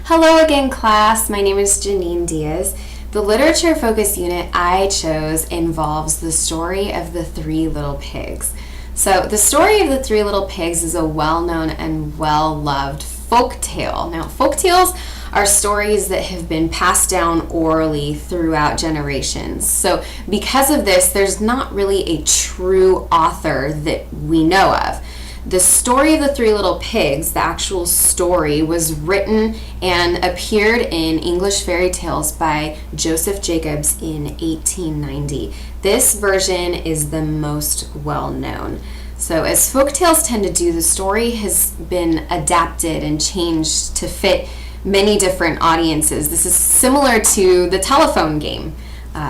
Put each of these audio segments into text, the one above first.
Hello again, class. My name is Janine Diaz. The literature focus unit I chose involves the story of the Three Little Pigs. So the story of the Three Little Pigs is a well-known and well-loved folk tale. Now, folk tales are stories that have been passed down orally throughout generations. So because of this, there's not really a true author that we know of. The story of the Three Little Pigs, the actual story, was written and appeared in English fairy tales by Joseph Jacobs in 1890. This version is the most well-known. So as folktales tend to do, the story has been adapted and changed to fit many different audiences. This is similar to the telephone game.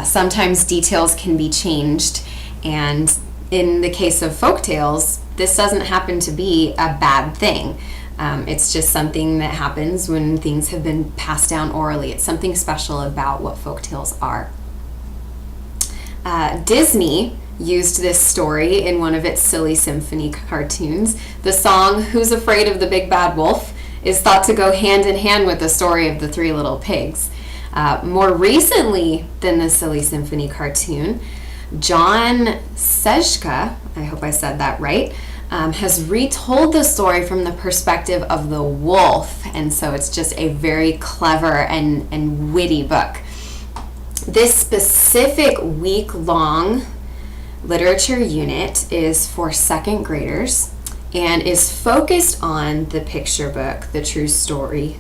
Sometimes details can be changed, and in the case of folktales, this doesn't happen to be a bad thing. It's just something that happens when things have been passed down orally. It's something special about what folktales are. Disney used this story in one of its Silly Symphony cartoons. The song "Who's Afraid of the Big Bad Wolf" is thought to go hand in hand with the story of the Three Little Pigs. More recently than the Silly Symphony cartoon, John Sejka, I hope I said that right, has retold the story from the perspective of the wolf, and so it's just a very clever and witty book. This specific week-long literature unit is for second graders and is focused on the picture book, the true story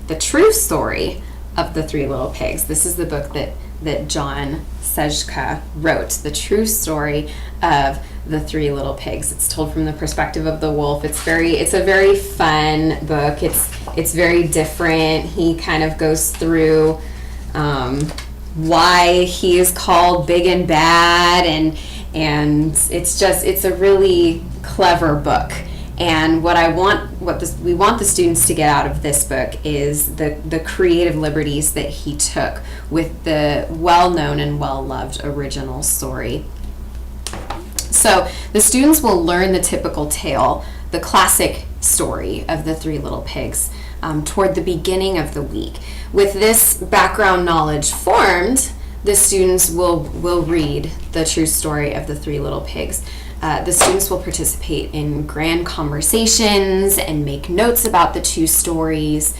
of the Three Little Pigs. This is the book that John Sejka wrote, the true story of the Three Little Pigs. It's told from the perspective of the wolf. It's a very fun book. It's very different. He kind of goes through why he is called big and bad, and it's a really clever book. And we want the students to get out of this book is the creative liberties that he took with the well-known and well-loved original story. So the students will learn the typical tale, the classic story of the Three Little Pigs, toward the beginning of the week. With this background knowledge formed, the students will read the true story of the Three Little Pigs. The students will participate in grand conversations and make notes about the two stories.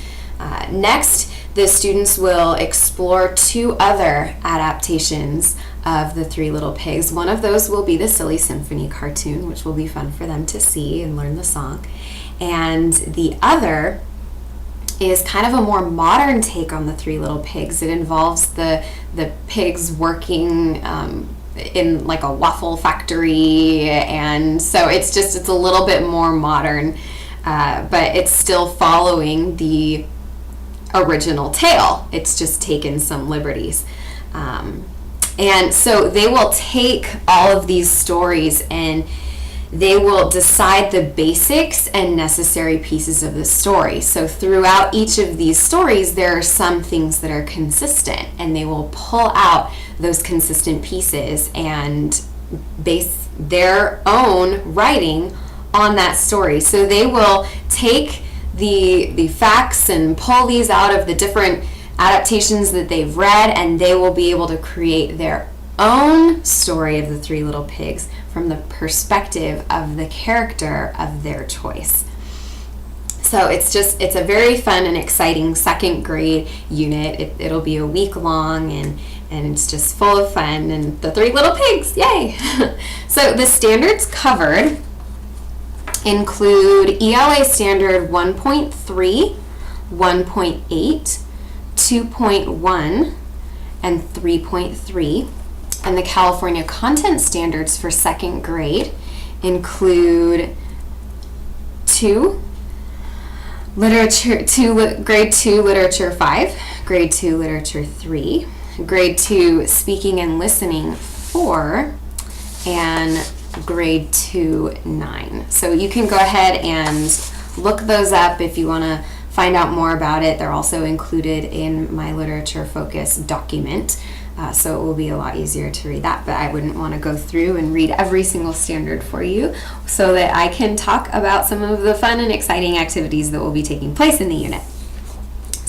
Next, the students will explore two other adaptations of the Three Little Pigs. One of those will be the Silly Symphony cartoon, which will be fun for them to see and learn the song. And the other is kind of a more modern take on the Three Little Pigs. It involves the pigs working in like a waffle factory, and so it's a little bit more modern, but it's still following the original tale. It's just taken some liberties. And so they will take all of these stories and they will decide the basics and necessary pieces of the story. So throughout each of these stories, there are some things that are consistent, and they will pull out those consistent pieces and base their own writing on that story. So they will take the facts and pull these out of the different adaptations that they've read, and they will be able to create their own story of the Three Little Pigs from the perspective of the character of their choice. So it's a very fun and exciting second grade unit. It'll be a week long, and it's just full of fun, and the Three Little Pigs, yay! So the standards covered include ELA Standard 1.3, 1.8, 2.1, and 3.3. And the California Content Standards for second grade include Grade 2 Literature 5, Grade 2 Literature 3, Grade 2 Speaking and Listening 4, and Grade 2 9. So you can go ahead and look those up if you want to find out more about it. They're also included in my literature focus document. So it will be a lot easier to read that, but I wouldn't want to go through and read every single standard for you, so that I can talk about some of the fun and exciting activities that will be taking place in the unit.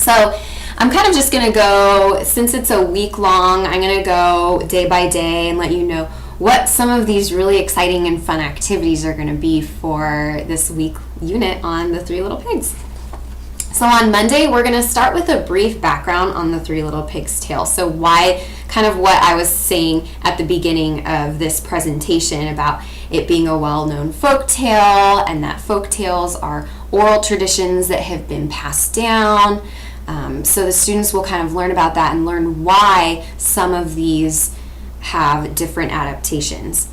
So I'm kind of just going to go, since it's a week long, I'm going to go day by day and let you know what some of these really exciting and fun activities are going to be for this week unit on the Three Little Pigs. So on Monday, we're going to start with a brief background on the Three Little Pigs tale. So why, kind of what I was saying at the beginning of this presentation about it being a well-known folk tale, and that folk tales are oral traditions that have been passed down. So the students will kind of learn about that and learn why some of these have different adaptations.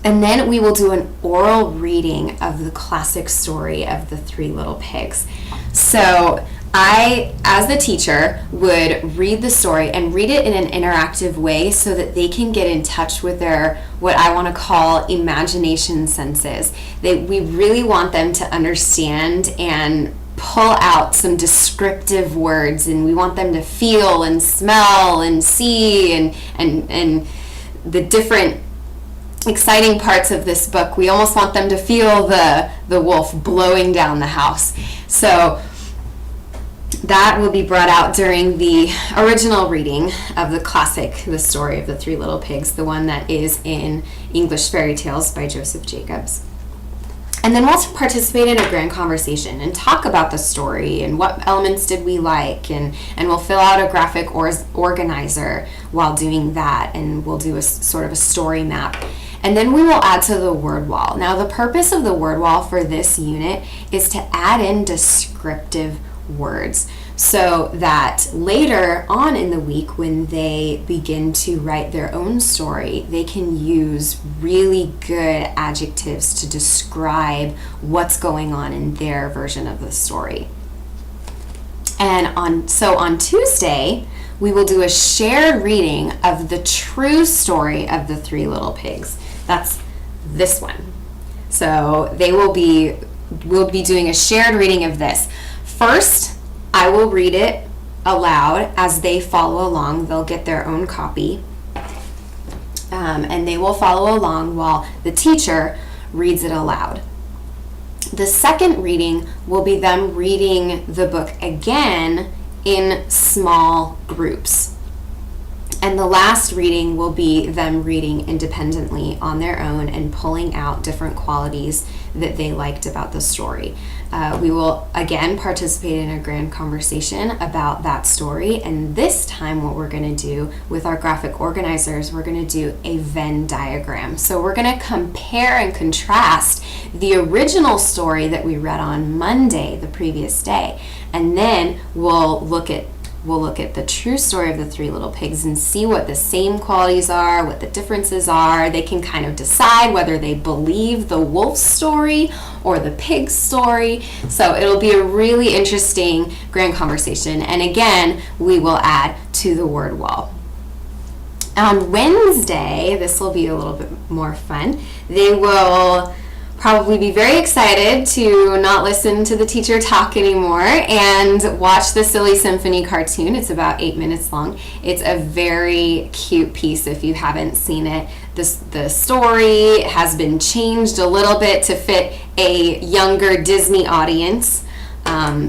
And then we will do an oral reading of the classic story of the Three Little Pigs. So I, as the teacher, would read the story and read it in an interactive way so that they can get in touch with their, what I want to call, imagination senses. We really want them to understand and pull out some descriptive words, and we want them to feel and smell and see and the different exciting parts of this book. We almost want them to feel the wolf blowing down the house. So that will be brought out during the original reading of the classic, The Story of the Three Little Pigs, the one that is in English Fairy Tales by Joseph Jacobs. And then we'll participate in a grand conversation and talk about the story and what elements did we like, and we'll fill out a graphic organizer while doing that, and we'll do a sort of a story map. And then we will add to the word wall. Now, the purpose of the word wall for this unit is to add in descriptive words so that later on in the week, when they begin to write their own story, they can use really good adjectives to describe what's going on in their version of the story. And on Tuesday, we will do a shared reading of the true story of the Three Little Pigs. That's this one. So we'll be doing a shared reading of this. First, I will read it aloud as they follow along. They'll get their own copy, and they will follow along while the teacher reads it aloud. The second reading will be them reading the book again in small groups. And the last reading will be them reading independently on their own and pulling out different qualities that they liked about the story. We will again participate in a grand conversation about that story, and this time what we're going to do with our graphic organizers, we're going to do a Venn diagram. So we're going to compare and contrast the original story that we read on Monday, the previous day, and then we'll look at the true story of the Three Little Pigs and see what the same qualities are, what the differences are. They can kind of decide whether they believe the wolf's story or the pig's story. So it'll be a really interesting grand conversation. And again, we will add to the word wall. On Wednesday, this will be a little bit more fun. They will probably be very excited to not listen to the teacher talk anymore and watch the Silly Symphony cartoon. It's about 8 minutes long. It's a very cute piece if you haven't seen it. The story has been changed a little bit to fit a younger Disney audience.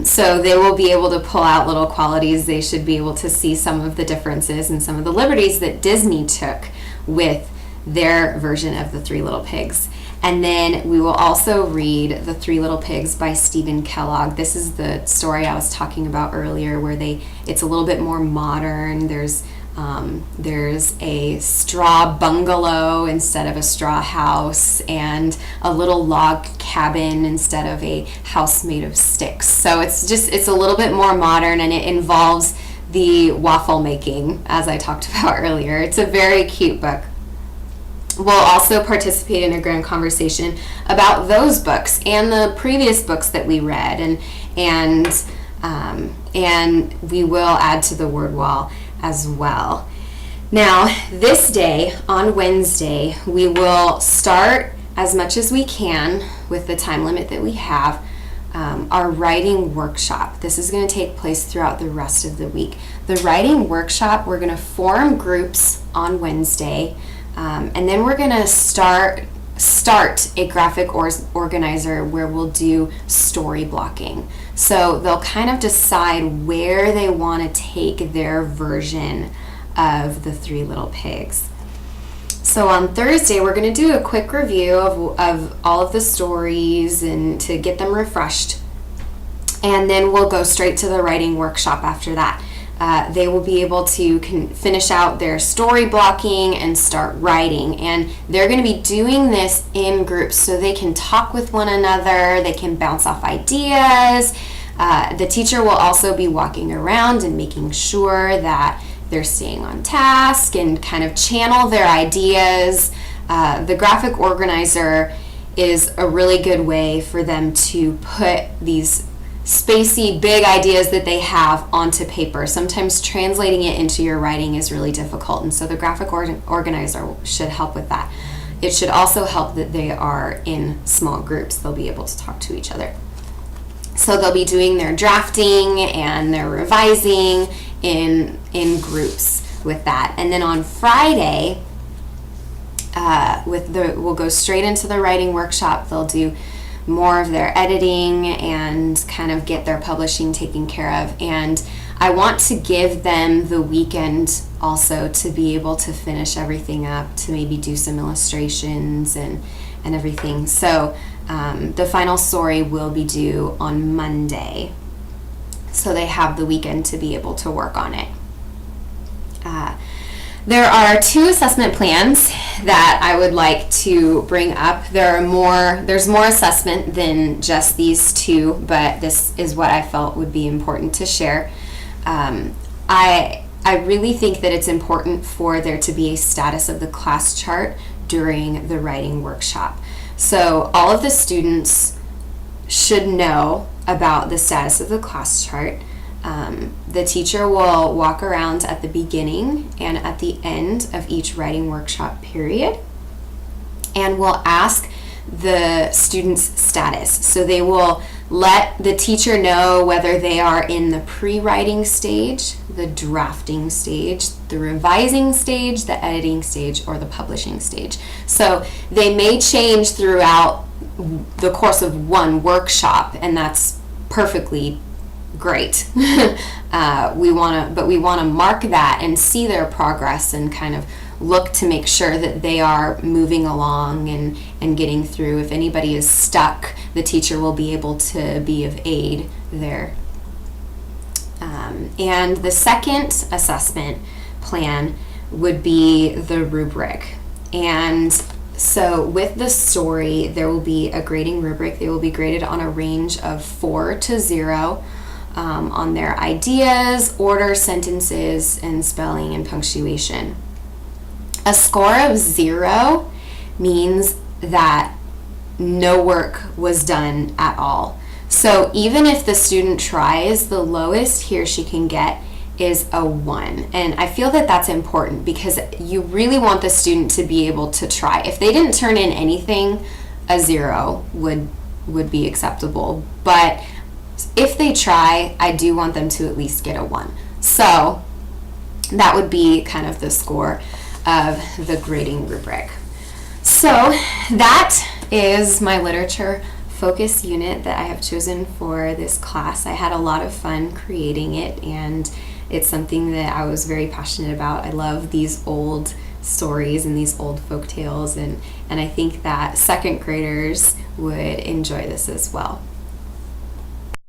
So they will be able to pull out little qualities. They should be able to see some of the differences and some of the liberties that Disney took with their version of the Three Little Pigs. And then we will also read The Three Little Pigs by Stephen Kellogg. This is the story I was talking about earlier, where it's a little bit more modern. There's a straw bungalow instead of a straw house, and a little log cabin instead of a house made of sticks. So it's a little bit more modern, and it involves the waffle making, as I talked about earlier. It's a very cute book. We'll also participate in a grand conversation about those books and the previous books that we read, and we will add to the word wall as well. Now, this day, on Wednesday, we will start as much as we can with the time limit that we have, our writing workshop. This is going to take place throughout the rest of the week. The writing workshop, we're going to form groups on Wednesday, and then we're going to start a graphic organizer where we'll do story blocking. So they'll kind of decide where they want to take their version of the Three Little Pigs. So on Thursday, we're going to do a quick review of all of the stories and to get them refreshed. And then we'll go straight to the writing workshop after that. They will be able to finish out their story blocking and start writing. And they're going to be doing this in groups so they can talk with one another, they can bounce off ideas. The teacher will also be walking around and making sure that they're staying on task and kind of channel their ideas. The graphic organizer is a really good way for them to put these spacey, big ideas that they have onto paper. Sometimes translating it into your writing is really difficult, and so the graphic organizer should help with that. It should also help that they are in small groups. They'll be able to talk to each other. So they'll be doing their drafting and their revising in groups with that. And then on Friday, we'll go straight into the writing workshop. They'll do more of their editing and kind of get their publishing taken care of. And I want to give them the weekend also to be able to finish everything up, to maybe do some illustrations and everything. So the final story will be due on Monday. So they have the weekend to be able to work on it. There are 2 assessment plans that I would like to bring up. There's more assessment than just these 2, but this is what I felt would be important to share. I really think that it's important for there to be a status of the class chart during the writing workshop. So all of the students should know about the status of the class chart. The teacher will walk around at the beginning and at the end of each writing workshop period and will ask the students' status. So they will let the teacher know whether they are in the pre-writing stage, the drafting stage, the revising stage, the editing stage, or the publishing stage. So they may change throughout the course of one workshop, and that's perfectly great. We want to mark that and see their progress and kind of look to make sure that they are moving along and getting through. If anybody is stuck, the teacher will be able to be of aid there. And the second assessment plan would be the rubric. And so with the story, there will be a grading rubric. They will be graded on a range of 4 to 0 on their ideas, order, sentences, and spelling and punctuation. A score of 0 means that no work was done at all. So even if the student tries, the lowest he or she can get is a 1. And I feel that that's important because you really want the student to be able to try. If they didn't turn in anything, a 0 would be acceptable. But if they try, I do want them to at least get a 1. So that would be kind of the score of the grading rubric. So that is my literature focus unit that I have chosen for this class. I had a lot of fun creating it, and it's something that I was very passionate about. I love these old stories and these old folk tales, and I think that second graders would enjoy this as well.